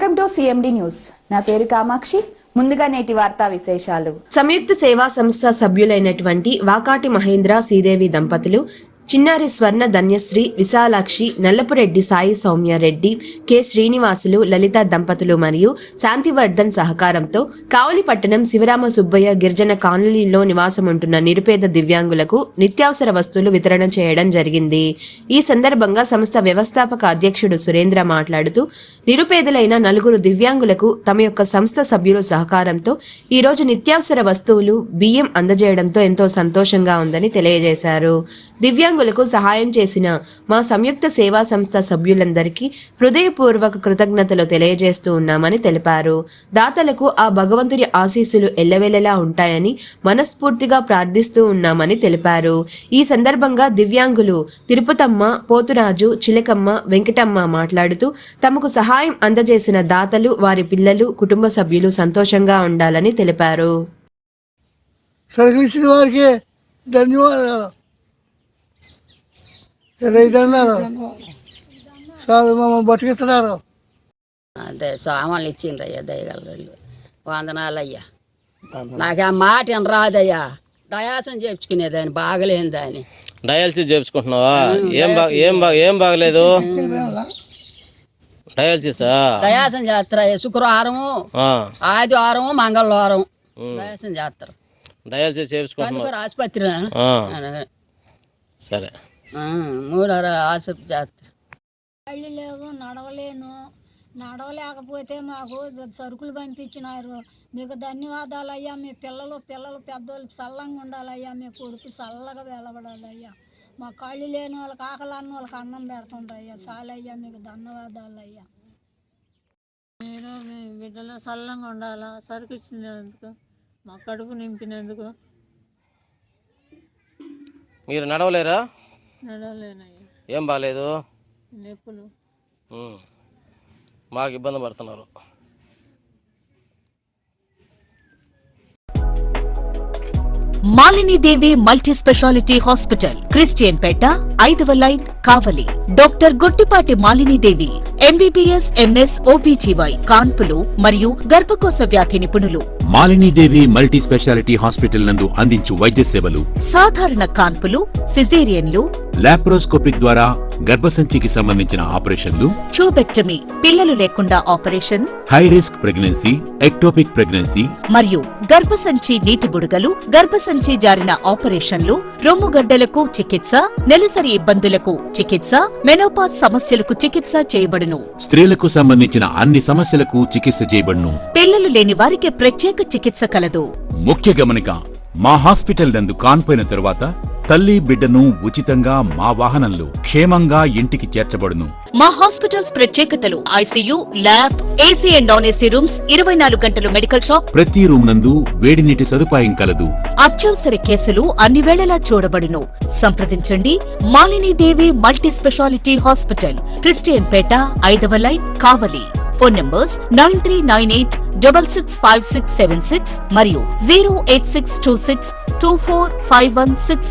Welcome to CMD news. నా పేరు కామాక్షి. ముందుగా నేటి వార్తా విశేషాలు. సంయుక్త సేవా సంస్థ సభ్యులైనటువంటి వాకాటి మహేంద్ర శ్రీదేవి దంపతులు చిన్నారి స్వర్ణ ధన్యశ్రీ విశాలాక్షి, నల్లపురెడ్డి సాయి సౌమ్యారెడ్డి, కె శ్రీనివాసులు, లలిత దంపతులు మరియు శాంతివర్ధన్ సహకారంతో కావలిపట్టణం శివరామ సుబ్బయ్య గిరిజన కాలనీలో నివాసం ఉంటున్న నిరుపేద దివ్యాంగులకు నిత్యావసర వస్తువులు వితరణ చేయడం జరిగింది. ఈ సందర్భంగా సంస్థ వ్యవస్థాపక అధ్యక్షుడు సురేంద్ర మాట్లాడుతూ నిరుపేదలైన 4 దివ్యాంగులకు తమ యొక్క సంస్థ సభ్యుల సహకారంతో ఈరోజు నిత్యావసర వస్తువులు బియ్యం అందజేయడంతో ఎంతో సంతోషంగా ఉందని తెలియజేశారు. దివ్యాంగులకు సహాయం చేసిన మా సంయుక్త సేవా సంస్థ సభ్యులందరికీ హృదయపూర్వక కృతజ్ఞతలు తెలియజేస్తూ ఉన్నామని తెలిపారు. దాతలకు ఆ భగవంతుని ఆశీస్సులు ఎల్లవెల్లలా ఉంటాయని మనస్ఫూర్తిగా ప్రార్థిస్తూ ఉన్నామని తెలిపారు. ఈ సందర్భంగా దివ్యాంగులు తిరుపతమ్మ, పోతురాజు, చిలకమ్మ, వెంకటమ్మ మాట్లాడుతూ తమకు సహాయం అందజేసిన దాతలు, వారి పిల్లలు, కుటుంబ సభ్యులు సంతోషంగా ఉండాలని తెలిపారు. ధన్యవాదాలు. బతికిస్తున్నారు అంటే సామాన్లు ఇచ్చిండ్రయ్యా దయగలరు. వందనాలయ్యా. నాకు ఆ మాట రాదయ్యా. డయాసం చేయించుకునేదాన్ని బాగలేని దాన్ని. డయాలసిస్ చేయించుకుంటున్నావా? ఏం బాగలేదు? డయాసం చేస్తారా? శుక్రవారము, ఆదివారము, మంగళవారం డయాసం చేస్తారు. డయాలసిస్ చేయించుకుంటున్నారు ఆసుపత్రి. సరే, 3 ఆసుపత్రి చేస్తారు. కళ్ళు లేవు, నడవలేకపోతే మాకు సరుకులు పంపించినారు. మీకు ధన్యవాదాలు అయ్యా. మీ పిల్లలు పెద్దోళ్ళు చల్లంగా ఉండాలయ్యా. మీ కొడుకు చల్లగా వెలబడాలయ్యా. మా కళ్ళు లేని వాళ్ళకి, ఆకలన్న వాళ్ళకి అన్నం పెడుతుండ్రయ్యా. చాలయ్యా, మీకు ధన్యవాదాలు అయ్యా. మీరు మీ బిడ్డలు చల్లంగా ఉండాలా. సరుకు ఇచ్చినందుకు, మా కడుపు నింపినందుకు. మీరు నడవలేరా? నడవలేనయ్యా. ఏం బాగలేదు? నొప్పులు. మాకు ఇబ్బంది పడుతున్నారు. Malinidevi multi speciality hospital, Christian Peta, 5వ line, Kavali. Doctor Gottipati Malinidevi, MBBS, MS, OBGY, కాన్పులు మరియు గర్భకోశ వ్యాధి నిపుణులు. మాలినీదేవి మల్టీ స్పెషాలిటీ హాస్పిటల్ నందు అందించు వైద్య సేవలు: సాధారణ కాన్పులు, సిజేరియన్లు, లాప్రోస్కోపిక్ ద్వారా గర్భసంచికి సంబంధించిన ఆపరేషన్లు, ట్యూబెక్టమీ, పిల్లలు లేకుండా operation, high risk pregnancy, ectopic pregnancy మరియు గర్భసంచి నీటి బుడగలు, గర్భసంచి జారిన ఆపరేషన్లు, రొమ్ముగడ్డలకు చికిత్స, నెలసరి ఇబ్బందులకు చికిత్స, మెనోపాజ్ సమస్యలకు చికిత్స చేయబడును. స్త్రీలకు సంబంధించిన అన్ని సమస్యలకు చికిత్స చేయబడును. పిల్లలు లేని వారికి ప్రత్యేక చికిత్స కలదు. ముఖ్య గమనిక: మా హాస్పిటల్ నందు కాన్పోయిన తరువాత తల్లి, బిడ్డను ఉచితంగా మా వాహనంలో క్షేమంగా ఇంటికి చేర్చబడును. మా హాస్పిటల్స్ ప్రత్యేకతలు: ICU, lab, AC and non AC rooms, 24 గంటలు మెడికల్ షాప్, ప్రతి రూమ్ నందు వేడి నీటి సదుపాయం కలదు. అత్యవసర కేసులు అన్ని వేళలా చూడబడును. సంప్రదించండి. Malinidevi multi speciality hospital, Christian Peta, 5వ లైన్, కావలి. ఫోన్ నంబర్స్ 9398665676 మరియు 08626245166.